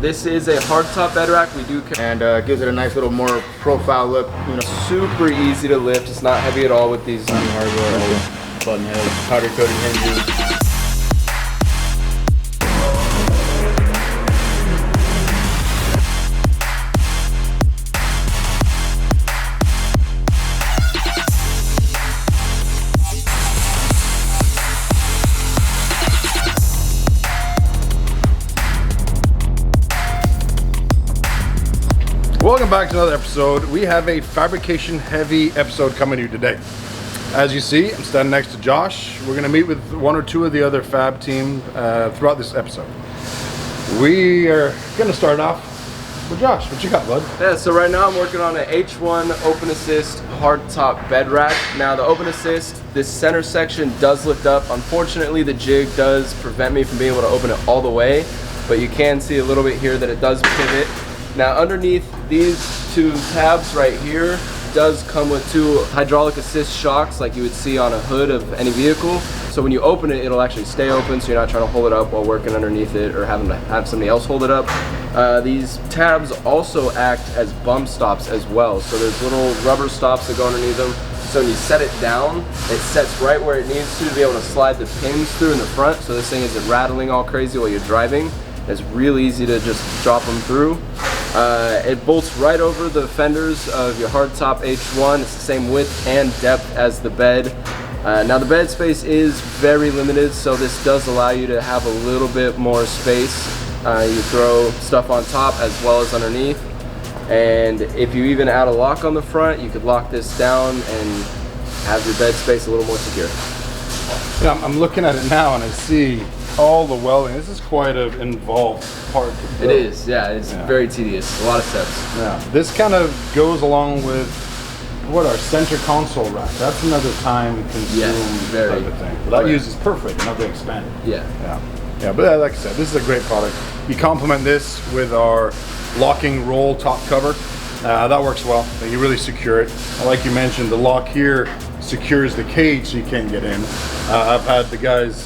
This is a hardtop bed rack. We do and gives it a nice little more profile look. You know, super easy to lift. It's not heavy at all with these hardware, button heads, powder coated hinges. Welcome back to another episode. We have a fabrication heavy episode coming to you today. As you see, I'm standing next to Josh. We're going to meet with one or two of the other fab team throughout this episode. We are going to start off with Josh. What you got, bud? Yeah, so right now I'm working on an H1 open assist hardtop bed rack. Now the open assist, this center section does lift up. Unfortunately, the jig does prevent me from being able to open it all the way, but you can see a little bit here that it does pivot. Now underneath these two tabs right here does come with two hydraulic assist shocks like you would see on a hood of any vehicle. So when you open it, it'll actually stay open so you're not trying to hold it up while working underneath it or having to have somebody else hold it up. These tabs also act as bump stops as well. So there's little rubber stops that go underneath them. So when you set it down, it sets right where it needs to be able to slide the pins through in the front so this thing isn't rattling all crazy while you're driving. It's real easy to just drop them through. It bolts right over the fenders of your hardtop H1. It's the same width and depth as the bed. Now the bed space is very limited, so this does allow you to have a little bit more space. You throw stuff on top as well as underneath. And if you even add a lock on the front, you could lock this down and have your bed space a little more secure. Yeah, I'm looking at it now and I see all the welding. This is quite an involved part. It is, yeah, it's very tedious, a lot of steps. Yeah, this kind of goes along with what our center console rack. That's another time consumed type of thing. But that uses perfect, nothing expanded. Yeah, but like I said, this is a great product. You complement this with our locking roll top cover. That works well. You really secure it. Like you mentioned, the lock here secures the cage so you can't get in. I've had the guys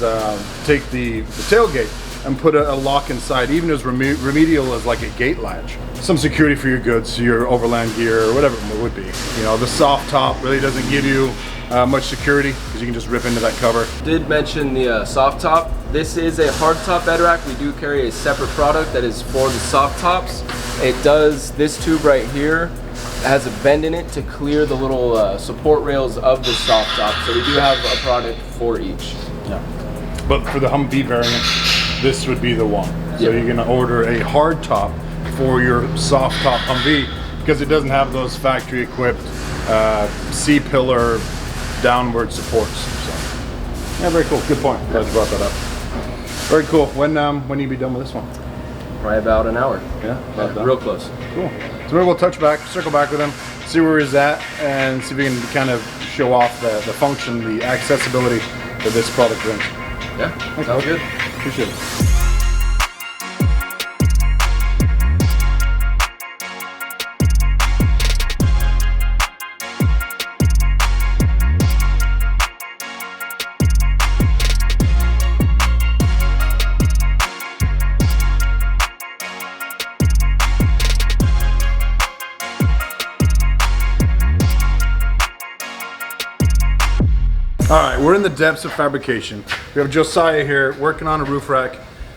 take the tailgate and put a lock inside, even as remedial as like a gate latch. Some security for your goods, your overland gear, or whatever it would be. You know, the soft top really doesn't give you much security because you can just rip into that cover. Did mention the soft top. This is a hardtop bed rack. We do carry a separate product that is for the soft tops. It does, this tube right here has a bend in it to clear the little support rails of the soft top. So we do have a product for each. Yeah. But for the Humvee variant, this would be the one. So you're gonna order a hard top for your soft top Humvee because it doesn't have those factory equipped C-pillar downward supports. So, yeah, very cool. Good point. Glad you brought that up. Very cool. When you be done with this one? Probably about an hour. Yeah, real close. Cool. So maybe we'll circle back with him, see where he's at, and see if we can kind of show off the function, the accessibility that this product brings. Yeah, sounds good. Appreciate it. All right, we're in the depths of fabrication. We have Josiah here working on a roof rack.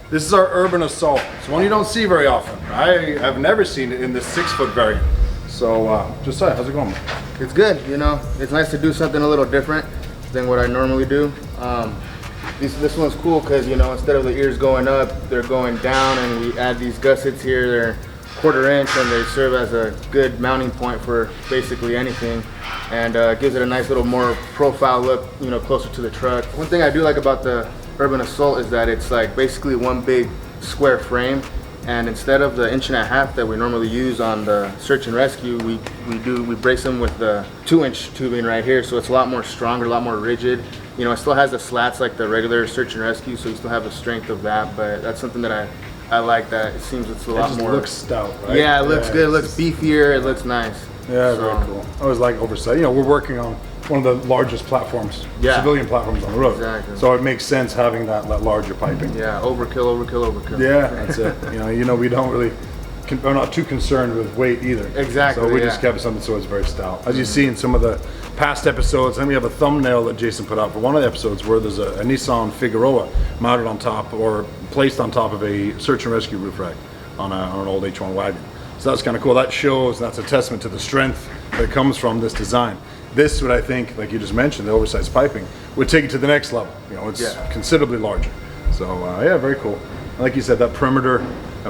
This is our Urban Assault. It's one you don't see very often. I have never seen it in the 6-foot variant. So, Josiah, how's it going? It's good, you know. It's nice to do something a little different than what I normally do. This one's cool because, you know, instead of the ears going up, they're going down, and we add these gussets here. They're 1/4 inch, and they serve as a good mounting point for basically anything. And gives it a nice little more profile look, you know, closer to the truck. One thing I do like about the Urban Assault is that it's like basically one big square frame, and instead of the 1.5 inch that we normally use on the search and rescue, we brace them with the 2-inch tubing right here, so it's a lot more stronger, a lot more rigid. You know, it still has the slats like the regular search and rescue, so you still have the strength of that, but that's something that I like, that it seems it's a lot more. It looks stout, right? Yeah, it looks good, it looks beefier, it looks nice. Yeah, very cool. I always like oversight. You know, we're working on one of the largest platforms, Yeah. civilian platforms on the road. Exactly. So it makes sense having that larger piping. Yeah, overkill. Yeah, that's it. You know, we don't really, we're not too concerned with weight either. Exactly. So we just kept something so it's very stout. As you see in some of the past episodes, and we have a thumbnail that Jason put out for one of the episodes where there's a Nissan Figueroa mounted on top or placed on top of a search and rescue roof rack on an old H1 wagon. So that's kind of cool. That shows, that's a testament to the strength that comes from this design. This would, I think, like you just mentioned, the oversized piping, would take it to the next level. You know, it's considerably larger. So yeah, very cool. Like you said, that perimeter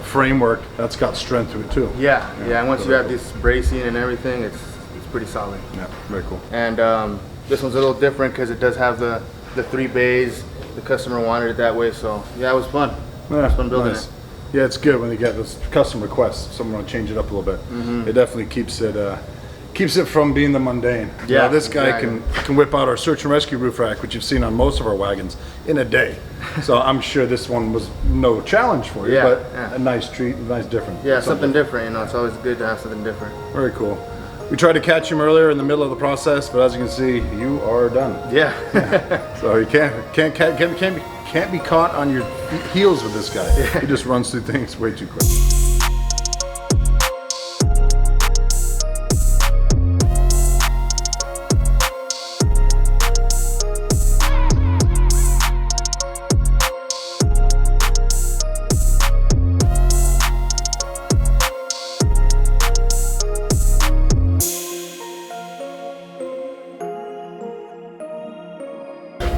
framework, that's got strength to it too. Yeah. And once you have this bracing and everything, it's pretty solid. Yeah, very cool. And this one's a little different because it does have the 3 bays. The customer wanted it that way, so yeah, it was fun. Yeah, it was fun building it. Yeah, it's good when you get those custom requests. Someone want to change it up a little bit. It definitely keeps it from being the mundane. Yeah, this guy can whip out our search and rescue roof rack, which you've seen on most of our wagons, in a day. So I'm sure this one was no challenge for you, but a nice treat, a nice different. Yeah, something different. You know, it's always good to have something different. Very cool. We tried to catch him earlier in the middle of the process, but as you can see, you are done. Yeah. So you can't be caught on your heels with this guy. He just runs through things way too quick.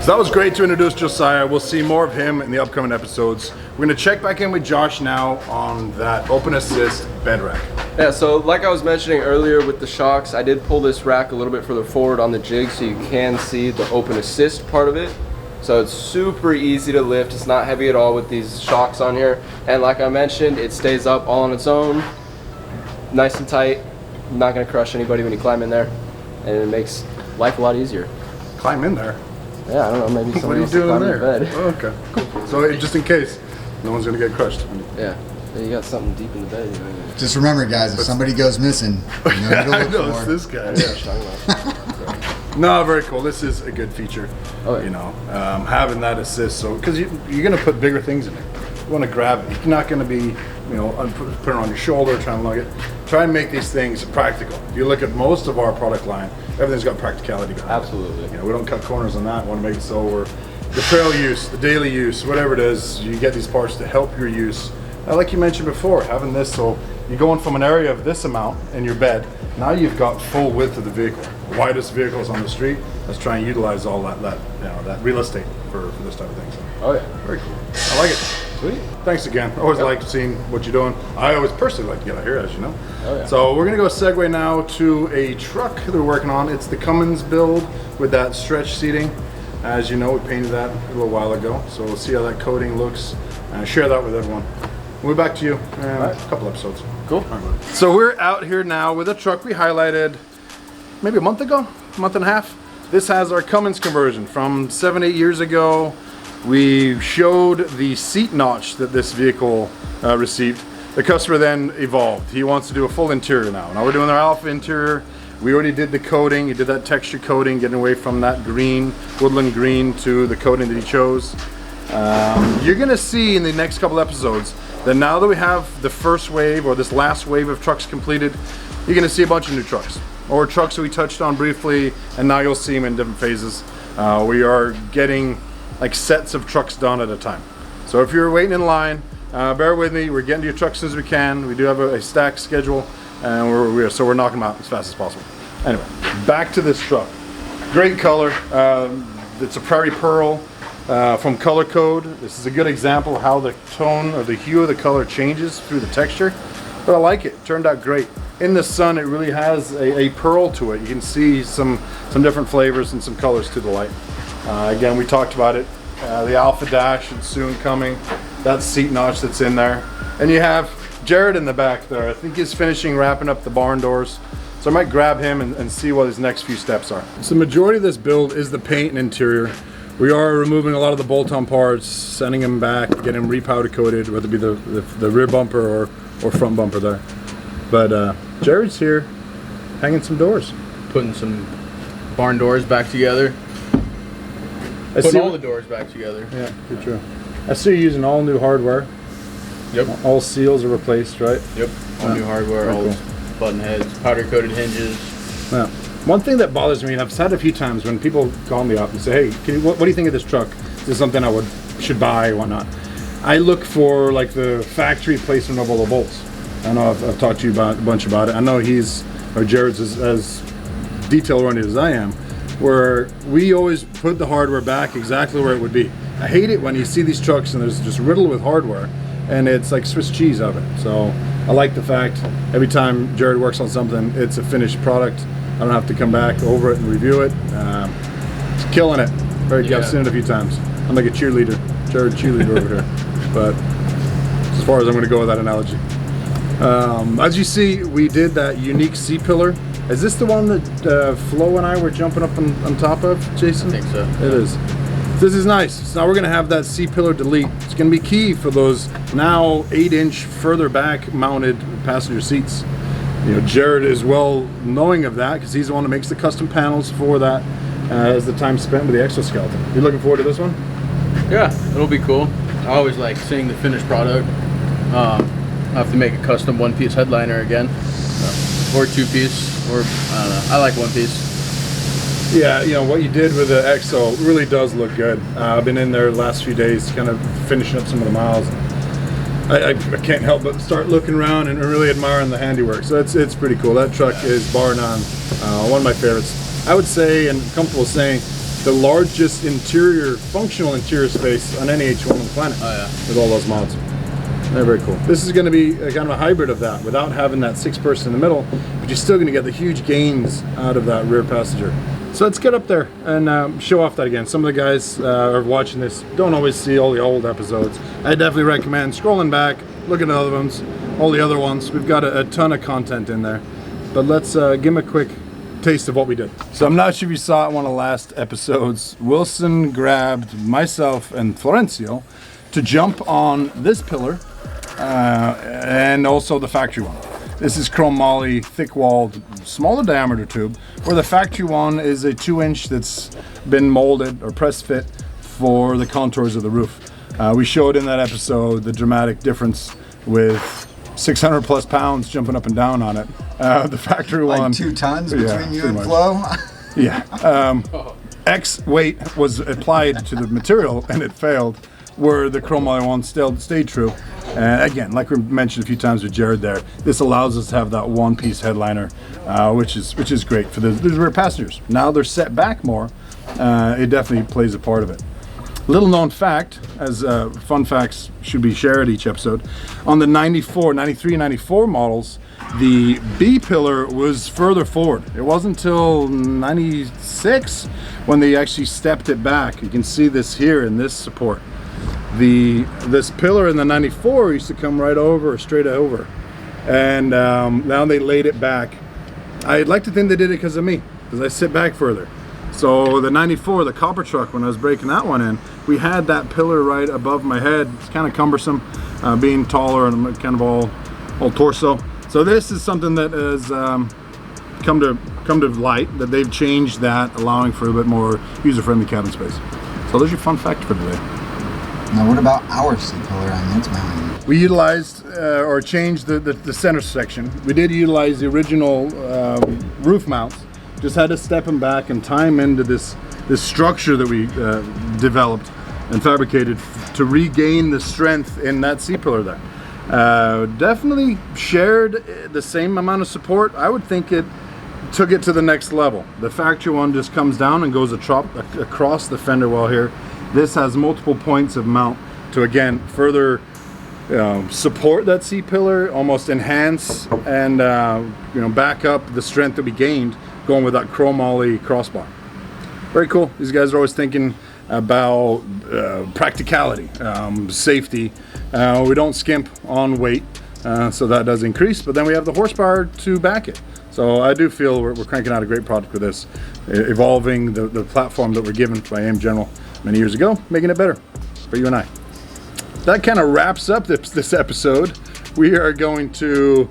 So that was great to introduce Josiah. We'll see more of him in the upcoming episodes. We're gonna check back in with Josh now on that open assist bed rack. Yeah, so like I was mentioning earlier with the shocks, I did pull this rack a little bit further forward on the jig so you can see the open assist part of it. So it's super easy to lift. It's not heavy at all with these shocks on here. And like I mentioned, it stays up all on its own, nice and tight. Not gonna crush anybody when you climb in there. And it makes life a lot easier. Climb in there? Yeah, I don't know, maybe somebody what are you doing in there? the bed. Oh, okay, cool. So just in case, no one's gonna get crushed. Yeah, you got something deep in the bed. You know. Just remember, guys, if somebody goes missing, you know who to I look know, for. it's this guy. Yeah. No, very cool. This is a good feature. Oh, yeah. You know, having that assist, so because you're gonna put bigger things in there. You want to grab it. You're not gonna be, you know, put it on your shoulder, trying to lug it. Try and make these things practical. If you look at most of our product line, everything's got practicality behind it. Absolutely. You know, we don't cut corners on that. We want to make it so we're the trail use, the daily use, whatever it is, you get these parts to help your use. Like you mentioned before, having this, so you're going from an area of this amount in your bed, now you've got full width of the vehicle. The widest vehicles on the street. Let's try and utilize all that you know, that real estate for this type of thing. So, oh yeah. very cool. I like it. Sweet. Thanks again. I always like seeing what you're doing. I always personally like to get out here, as you know. Oh, yeah. So we're gonna go segue now to a truck that we're working on. It's the Cummins build with that stretch seating. As you know, we painted that a little while ago. So we'll see how that coating looks and share that with everyone. We'll be back to you in a couple episodes. Cool. So we're out here now with a truck we highlighted maybe a month ago, a month and a half. This has our Cummins conversion from 7-8 years ago. We showed the seat notch that this vehicle received. The customer then evolved. He wants to do a full interior now. Now we're doing our Alpha interior. We already did the coating. He did that texture coating, getting away from that green, woodland green, to the coating that he chose. You're gonna see in the next couple episodes that now that we have the first wave or this last wave of trucks completed, you're gonna see a bunch of new trucks. Or trucks that we touched on briefly, and now you'll see them in different phases. We are getting like sets of trucks done at a time. So if you're waiting in line, bear with me. We're getting to your trucks as soon as we can. We do have a stacked schedule, and we're knocking them out as fast as possible. Anyway, back to this truck. Great color. It's a Prairie Pearl from Color Code. This is a good example of how the tone or the hue of the color changes through the texture. But I like it. Turned out great. In the sun, it really has a pearl to it. You can see some different flavors and some colors to the light. Again, we talked about it. The Alpha Dash is soon coming. That seat notch that's in there. And you have Garrett in the back there. I think he's finishing wrapping up the barn doors. So I might grab him and see what his next few steps are. So the majority of this build is the paint and interior. We are removing a lot of the bolt-on parts, sending them back, getting them repowder coated, whether it be the rear bumper or front bumper there. But Jared's here, hanging some doors. Putting some barn doors back together. Putting all the doors back together. Yeah, good true. I see you're using all new hardware. Yep. All seals are replaced, right? Yep. All new hardware, all cool. button heads, powder coated hinges. Yeah. One thing that bothers me, and I've said a few times when people call me up and say, "Hey, what do you think of this truck? Is this something I should buy or whatnot?" I look for like the factory placement of all the bolts. I know I've talked to you a bunch about it. I know Jared's as detail-oriented as I am, where we always put the hardware back exactly where it would be. I hate it when you see these trucks and there's just riddled with hardware, and it's like Swiss cheese of it. So I like the fact every time Jared works on something, it's a finished product. I don't have to come back over it and review it. It's killing it. Very good. I've seen it a few times. I'm like a cheerleader, Jared cheerleader over here. But as far as I'm going to go with that analogy. As you see, we did that unique C-pillar. Is this the one that Flo and I were jumping up on top of, Jason? I think so. It is. This is nice. So now we're going to have that C-pillar delete. It's going to be key for those now 8-inch further back mounted passenger seats. You know, Jared is well knowing of that because he's the one that makes the custom panels for that as the time spent with the exoskeleton. You looking forward to this one? Yeah, it'll be cool. I always like seeing the finished product. I have to make a custom one-piece headliner again, or two-piece, or I don't know. I like one-piece. Yeah, you know what you did with the EXO really does look good. I've been in there the last few days, kind of finishing up some of the miles. I can't help but start looking around and really admiring the handiwork. So it's pretty cool. That truck is bar none one of my favorites. I would say, and comfortable saying, the largest functional interior space on any H1 on the planet. Oh yeah. With all those mods. They're very cool. This is going to be a kind of a hybrid of that without having that 6-person in the middle, but you're still going to get the huge gains out of that rear passenger. So let's get up there and show off that again. Some of the guys are watching this don't always see all the old episodes. I definitely recommend scrolling back, looking at other ones, all the other ones. We've got a ton of content in there. But let's give them a quick taste of what we did. So I'm not sure if you saw it in one of the last episodes. Wilson grabbed myself and Florencio to jump on this pillar and also the factory one. This is chrome moly, thick-walled, smaller diameter tube, where the factory one is a 2-inch that's been molded or press fit for the contours of the roof. We showed in that episode the dramatic difference with 600 plus pounds jumping up and down on it. The factory like one, 2 tons between you and Flo. Yeah. X weight was applied to the material and it failed, where the chrome moly one still stayed true. And again, like we mentioned a few times with Jared there, this allows us to have that one-piece headliner, which is great for the rear passengers. Now they're set back more. It definitely plays a part of it. Little known fact, as fun facts should be shared each episode, on the 94, 93, 94 models, the B pillar was further forward. It wasn't until 96 when they actually stepped it back. You can see this here in this support. This pillar in the 94 used to come right over, straight over, and now they laid it back. I'd like to think they did it because of me, because I sit back further. So the 94, the copper truck, when I was breaking that one in, we had that pillar right above my head. It's kind of cumbersome, being taller and I'm kind of all torso. So this is something that has come to light, that they've changed that, allowing for a bit more user-friendly cabin space. So there's your fun fact for today. Now what about our C-pillar on its mounting? We utilized or changed the center section. We did utilize the original roof mounts. Just had to step them back and tie them into this structure that we developed and fabricated to regain the strength in that C-pillar there. Definitely shared the same amount of support. I would think it took it to the next level. The factory one just comes down and goes across the fender well here. This has multiple points of mount to again further support that C-pillar, almost enhance and back up the strength that we gained going with that chrome moly crossbar. Very cool. These guys are always thinking about practicality, safety. We don't skimp on weight, so that does increase, but then we have the horsepower to back it. So I do feel we're cranking out a great product with this, evolving the platform that we're given by AM General many years ago, making it better for you and I. That kind of wraps up this episode. We are going to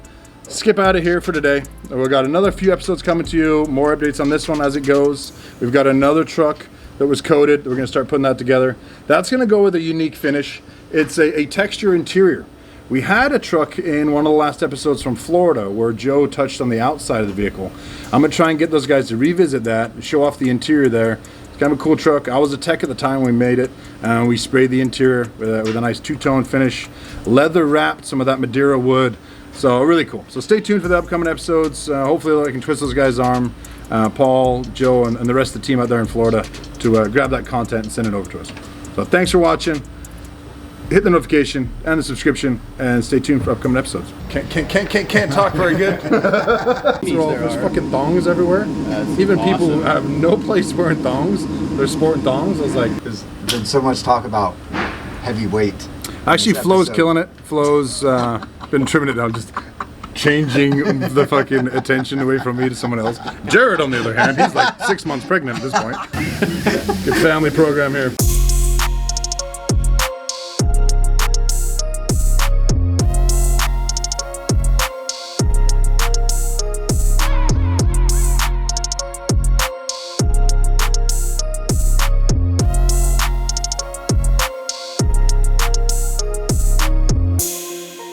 skip out of here for today. We've got another few episodes coming to you, more updates on this one as it goes. We've got another truck that was coated. We're gonna start putting that together. That's gonna go with a unique finish. It's a texture interior. We had a truck in one of the last episodes from Florida where Joe touched on the outside of the vehicle. I'm gonna try and get those guys to revisit that, show off the interior there. It's kind of a cool truck. I was a tech at the time when we made it. We sprayed the interior with a nice two-tone finish. Leather wrapped some of that Madeira wood. So really cool. So stay tuned for the upcoming episodes. Hopefully I can twist those guys' arm, Paul, Joe, and the rest of the team out there in Florida to grab that content and send it over to us. So thanks for watching. Hit the notification and the subscription, and stay tuned for upcoming episodes. Can't talk very good. There's fucking thongs everywhere. Even awesome. People who have no place wearing thongs, they're sporting thongs. I was like, there's been so much talk about heavy weight. Actually, Flo's killing it. Flo's been trimming it down, just changing the fucking attention away from me to someone else. Jared, on the other hand, he's like 6 months pregnant at this point. Good family program here.